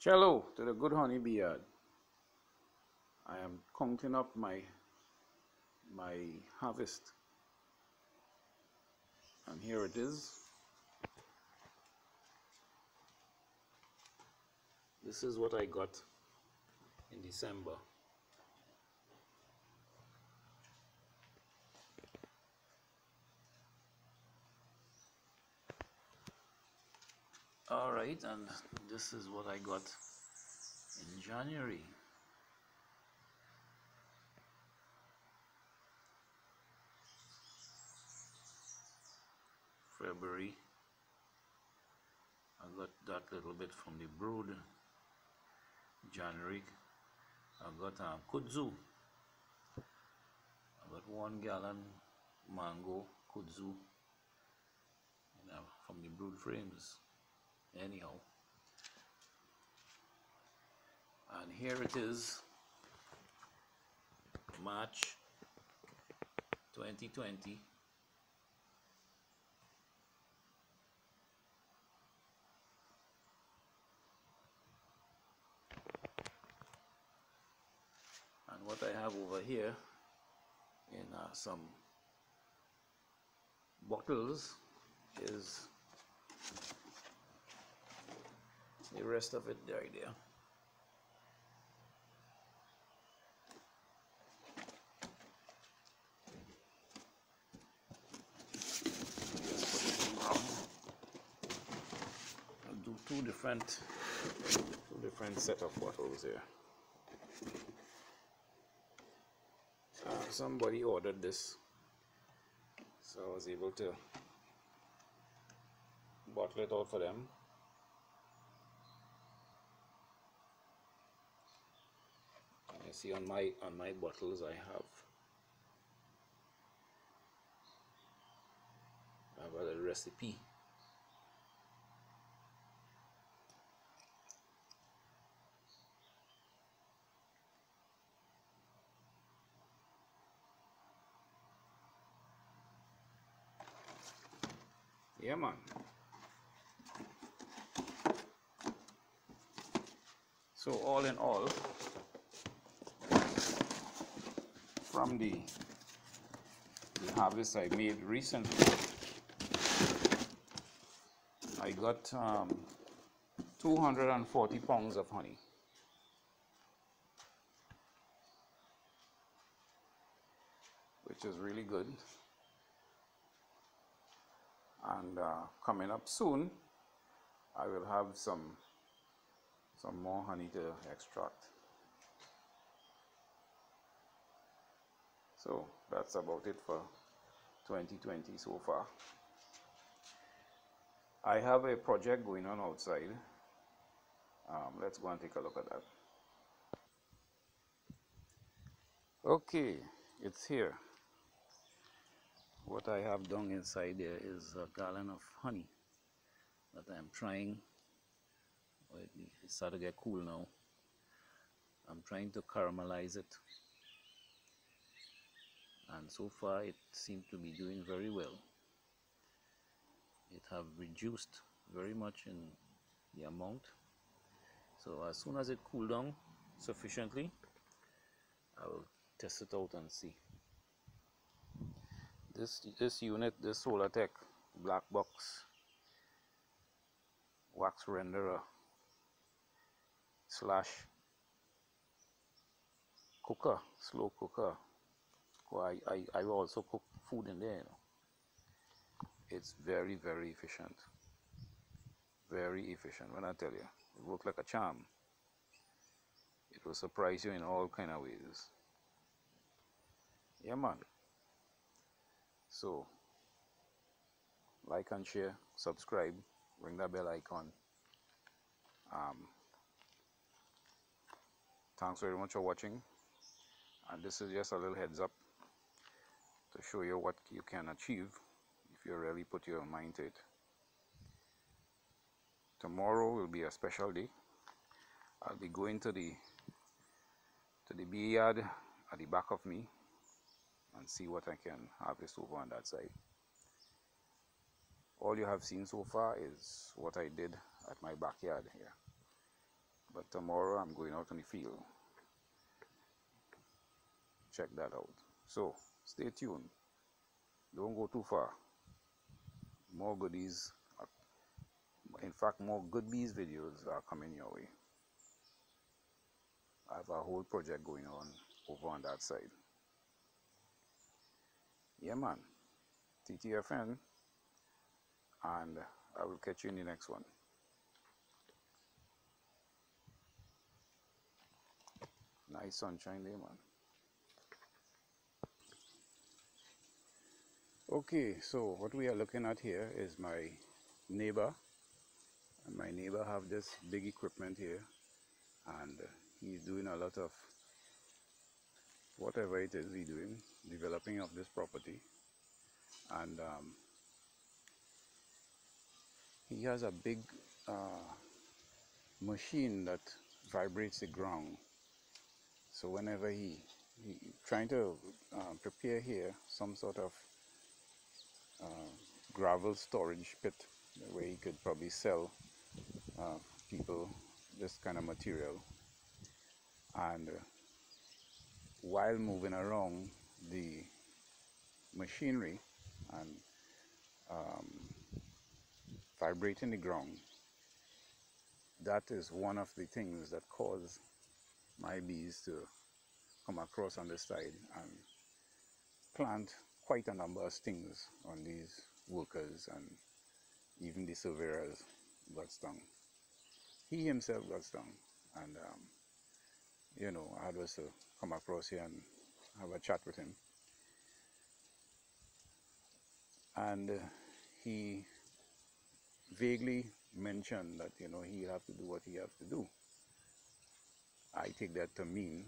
Hello to the good honey bee yard. I am counting up my harvest, and here it is. This is what I got in December. All right, and this is what I got in January. February, I got that little bit from the brood. January, I got kudzu. I got 1 gallon mango kudzu from the brood frames. Anyhow, and here it is, March 2020. And what I have over here in some bottles is the rest of it right there. I'll do two different set of bottles here. Somebody ordered this, so I was able to bottle it out for them. And you see on my bottles I have a little recipe. Yeah, man. So all in all, from the harvest I made recently, I got 240 pounds of honey. Which is really good. And coming up soon, I will have some more honey to extract. So that's about it for 2020 so far. I have a project going on outside. Let's go and take a look at that. Okay, it's here. What I have done inside there is a gallon of honey that I'm trying. It's starting to get cool now. I'm trying to caramelize it, and so far it seems to be doing very well. It have reduced very much in the amount, so as soon as it cool down sufficiently, I will test it out and see. This unit, this Solartech black box wax renderer slash cooker, slow cooker. I also cook food in there, you know. It's very, very efficient. Very efficient, when I tell you. It works like a charm. It will surprise you in all kind of ways. Yeah, man. So, like and share, subscribe, ring that bell icon. Thanks very much for watching. And this is just a little heads up to show you what you can achieve if you really put your mind to it. Tomorrow will be a special day. I'll be going to the bee yard at the back of me and see what I can harvest over on that side. All you have seen so far is what I did at my backyard here. But tomorrow I'm going out in the field. Check that out. So stay tuned. Don't go too far. More goodies. In fact, more good bees videos are coming your way. I have a whole project going on over on that side. Yeah, man. TTFN, and I will catch you in the next one. Nice sunshine day, man. Okay, so what we are looking at here is my neighbor. And my neighbor have this big equipment here, and he's doing a lot of whatever it is he's doing, developing of this property. And he has a big machine that vibrates the ground. So whenever he trying to prepare here some sort of gravel storage pit where he could probably sell people this kind of material. And while moving around the machinery and vibrating the ground, that is one of the things that cause my bees to come across on the side and plant quite a number of stings on these workers, and even the surveyors got stung. He himself got stung, and you know, I had to come across here and have a chat with him. And he vaguely mentioned that, you know, he'll have to do what he has to do. I take that to mean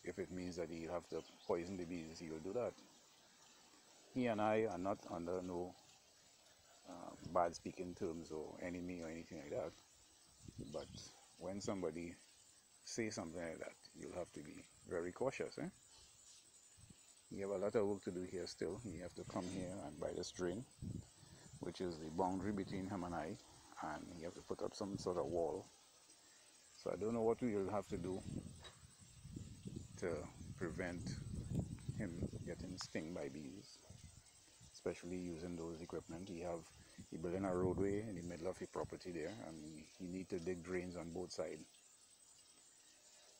if it means that he'll have to poison the bees, he will do that. He and I are not under no bad speaking terms or enemy or anything like that. But when somebody says something like that, you'll have to be very cautious. You have a lot of work to do here still. You have to come here and buy this drain, which is the boundary between him and I, and you have to put up some sort of wall. So I don't know what we will have to do to prevent him getting stung by bees, especially using those equipment. He building a roadway in the middle of the property there, and he need to dig drains on both sides.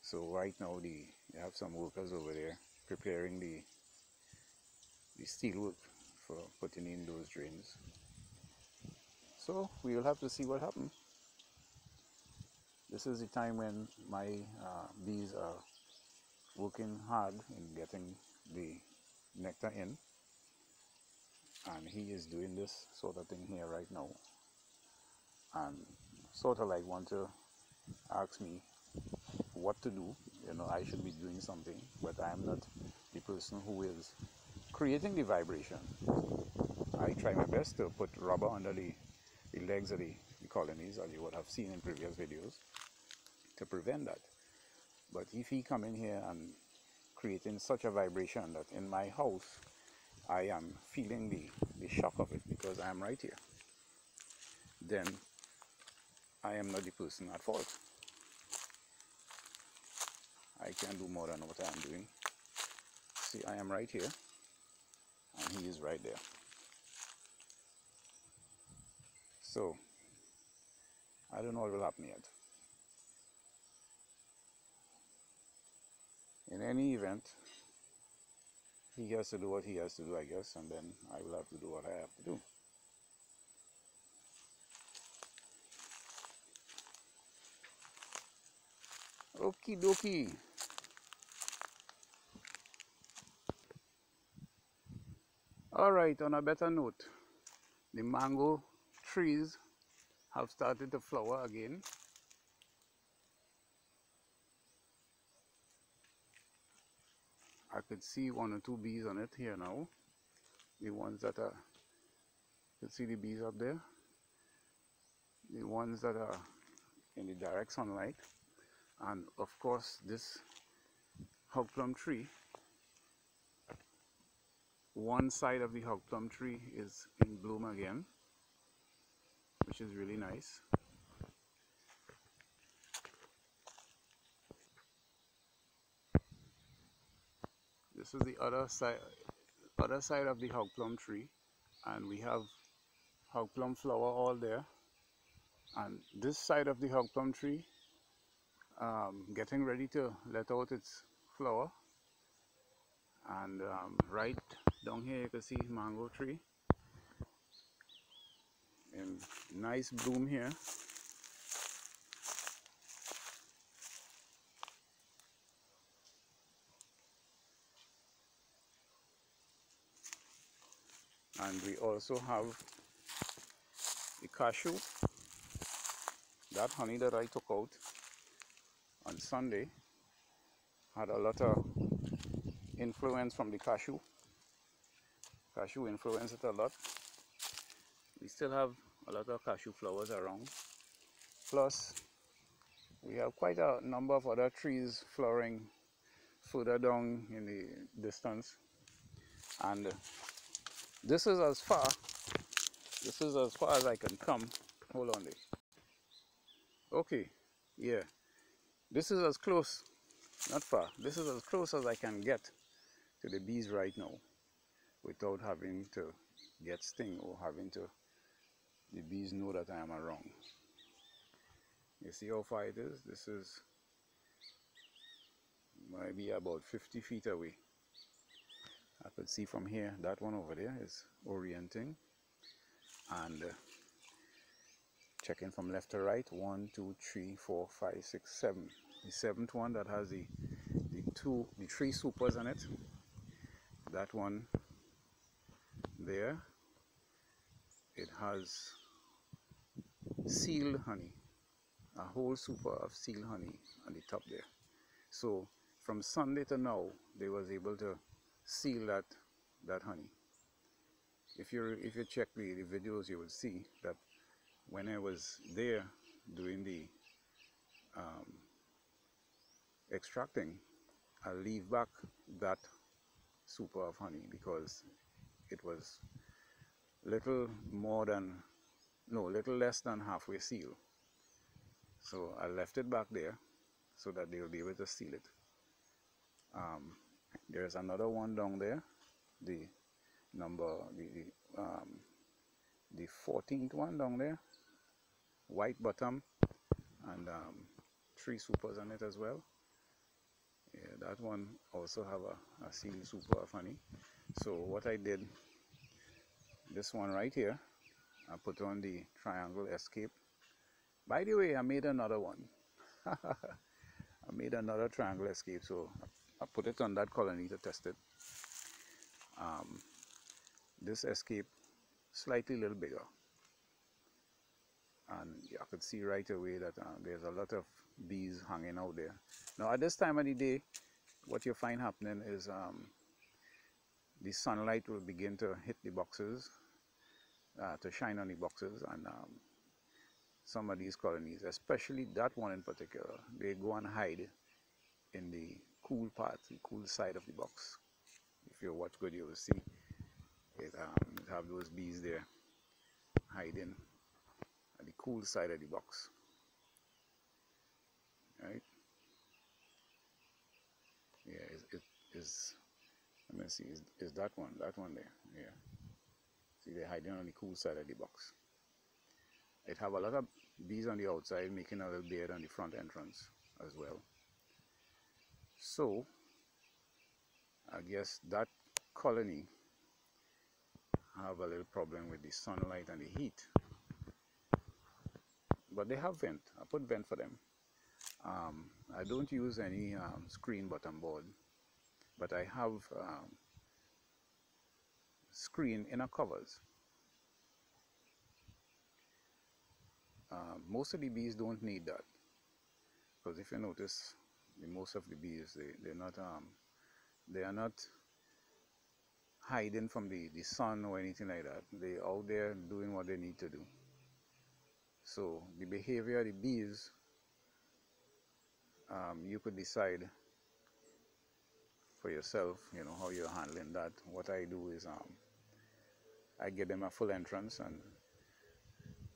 So right now you have some workers over there preparing the steel work for putting in those drains. So we will have to see what happens. This is the time when my bees are working hard in getting the nectar in, and he is doing this sort of thing here right now, and sort of like want to ask me what to do. You know, I should be doing something, but I am not the person who is creating the vibration. I try my best to put rubber under the legs of the colonies, as you would have seen in previous videos, to prevent that. But if he come in here and creating such a vibration that in my house I am feeling the shock of it because I am right here, then I am not the person at fault. I can do more than what I am doing. See, I am right here and he is right there. So I don't know what will happen yet. In any event, he has to do what he has to do, I guess, and then I will have to do what I have to do. Okie dokie. Alright, on a better note, the mango trees have started to flower again. I could see one or two bees on it here now. The ones that are, you can see the bees up there. The ones that are in the direct sunlight. And of course this hog plum tree, one side of the hog plum tree is in bloom again, which is really nice. This is the other side of the hog plum tree, and we have hog plum flower all there. And this side of the hog plum tree, getting ready to let out its flower. And right down here you can see mango tree in nice bloom here. And we also have the cashew. That honey that I took out on Sunday had a lot of influence from the cashew. Cashew influenced it a lot. We still have a lot of cashew flowers around. Plus, we have quite a number of other trees flowering further down in the distance. And this is as far as I can come. Hold on there. Okay, yeah. This is as close, not far. This is as close as I can get to the bees right now without having to get sting or having to the bees know that I am around. You see how far it is? This is maybe about 50 feet away. I could see from here, that one over there is orienting and checking from left to right. 1, 2, 3, 4, 5, 6, 7. The seventh one that has the three supers on it. That one there, it has sealed honey, a whole super of sealed honey on the top there. So from Sunday to now, they was able to seal that honey. If you check the videos, you will see that when I was there doing the extracting, I leave back that super of honey because it was little less than halfway sealed. So I left it back there so that they will be able to seal it. There's another one down there, the 14th one down there, white bottom, and 3 supers on it as well. Yeah, that one also have a sealed super of honey. So what I did, this one right here, I put on the triangle escape. By the way, I made another one. I made another triangle escape, so I put it on that colony to test it. This escape slightly little bigger, and I could see right away that there's a lot of bees hanging out there. Now at this time of the day, what you find happening is the sunlight will begin to hit the boxes, to shine on the boxes, and some of these colonies, especially that one in particular, they go and hide in the cool part, the cool side of the box. If you watch good, you will see it have those bees there hiding at the cool side of the box. Right? Yeah, it is. Let me see. Is that one there? Yeah. See, they're hiding on the cool side of the box. It have a lot of bees on the outside, making a little bed on the front entrance as well. So I guess that colony have a little problem with the sunlight and the heat, but they have vent. I put vent for them. I don't use any screen bottom board, but I have screen inner covers. Most of the bees don't need that, because if you notice, most of the bees they are not hiding from the sun or anything like that. They're out there doing what they need to do. So the behavior of the bees, you could decide for yourself, you know, how you're handling that. What I do is I give them a full entrance, and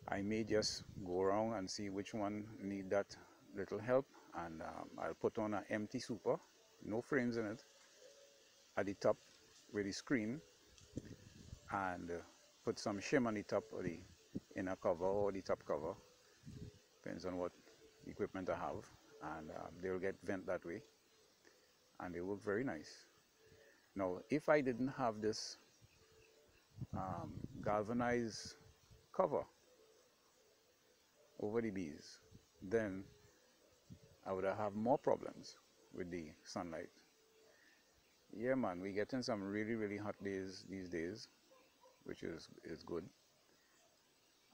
I may just go around and see which one need that little help, and I'll put on an empty super, no frames in it, at the top with the screen and put some shim on the top of the inner cover or the top cover, depends on what equipment I have, and they'll get vent that way, and they work very nice. Now, if I didn't have this galvanized cover over the bees, then I would have more problems with the sunlight. Yeah, man, we're getting some really, really hot days these days, which is good.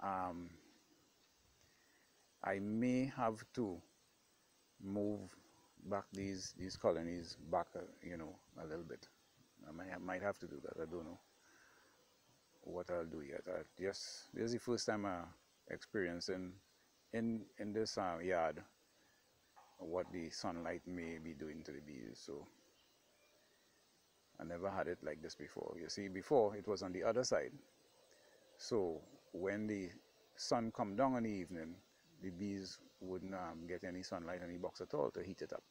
I may have to move back these colonies back, a little bit. I might have to do that. I don't know what I'll do yet. This is the first time I'm experiencing in this yard what the sunlight may be doing to the bees. So I never had it like this before. You see, before it was on the other side. So when the sun come down in the evening, the bees wouldn't get any sunlight in the box at all to heat it up.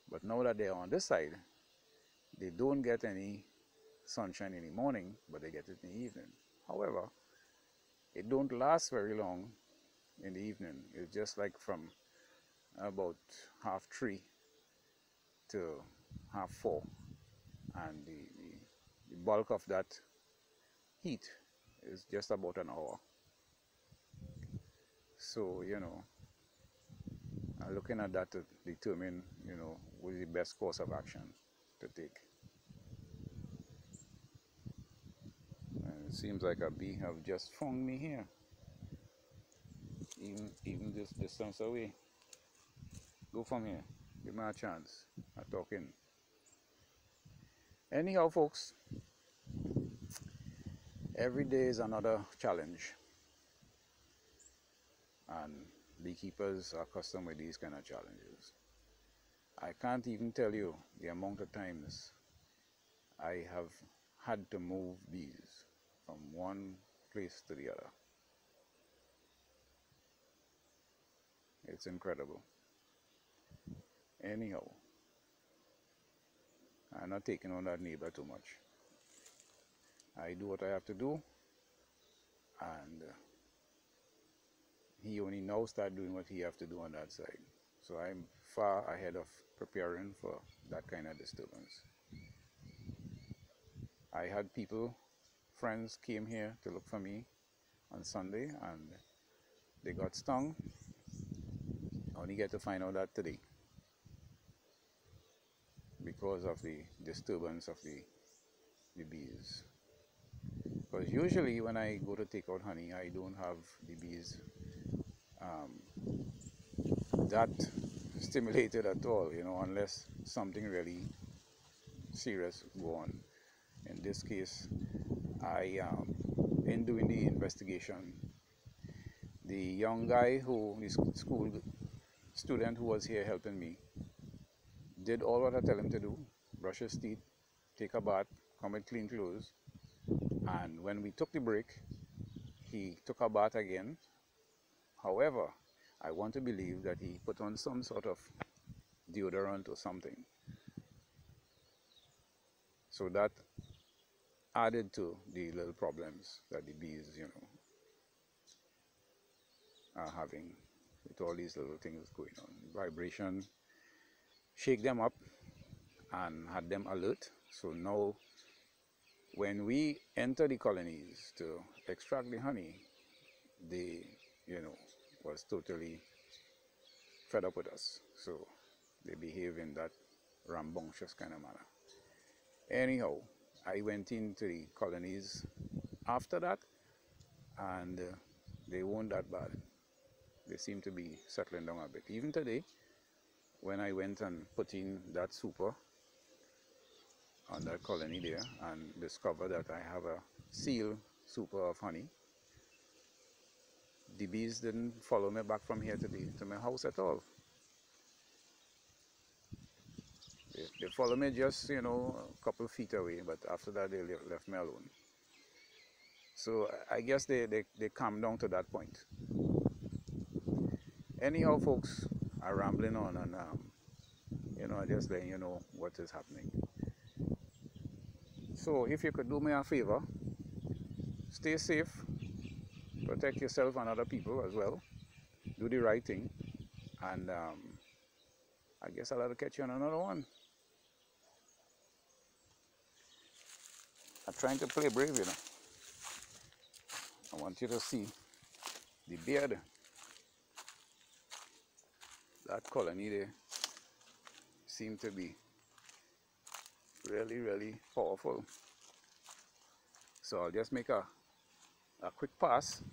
But now that they're on this side, they don't get any sunshine in the morning, but they get it in the evening. However, it don't last very long in the evening. It's just like from about 3:30 to 4:30, and the bulk of that heat is just about an hour. So, I'm looking at that to determine, what is the best course of action to take. And it seems like a bee have just found me here, even this distance away. Go from here. Give me a chance. I'm talking. Anyhow, folks, every day is another challenge, and beekeepers are accustomed with these kind of challenges. I can't even tell you the amount of times I have had to move bees from one place to the other. It's incredible. Anyhow, I'm not taking on that neighbor too much. I do what I have to do, and he only now start doing what he have to do on that side. So I'm far ahead of preparing for that kind of disturbance. I had friends came here to look for me on Sunday, and they got stung. I only get to find out that today because of the disturbance of the bees. Because usually when I go to take out honey, I don't have the bees that stimulated at all, unless something really serious go on. In this case, in doing the investigation, the young guy the school student who was here helping me, did all what I tell him to do: brush his teeth, take a bath, come with clean clothes. And when we took the break, he took a bath again. However, I want to believe that he put on some sort of deodorant or something. So that added to the little problems that the bees, are having with all these little things going on. Vibration shake them up and had them alert. So now when we enter the colonies to extract the honey, they, was totally fed up with us. So they behave in that rambunctious kind of manner. Anyhow, I went into the colonies after that, and they weren't that bad. They seem to be settling down a bit. Even today, when I went and put in that super on that colony there and discovered that I have a seal super of honey, the bees didn't follow me back from here to my house at all. They follow me just, a couple feet away, but after that they left me alone. So I guess they calmed down to that point. Anyhow, folks, I'm rambling on, and I just letting you know what is happening. So if you could do me a favor, stay safe, protect yourself and other people as well, do the right thing, and I guess I'll have to catch you on another one. I'm trying to play brave, you know. I want you to see the beard. That colony there seemed to be really, really powerful. So I'll just make a quick pass.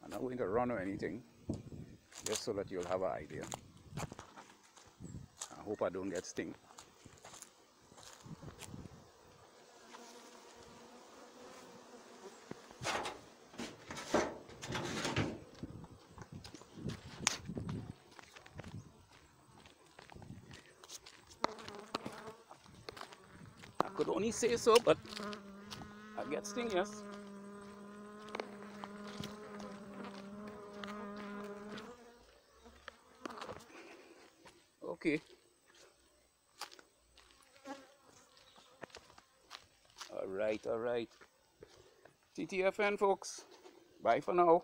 I'm not going to run or anything, just so that you'll have an idea. I hope I don't get stung. I could only say so, but I get sting, yes. Okay. All right. TTFN, folks. Bye for now.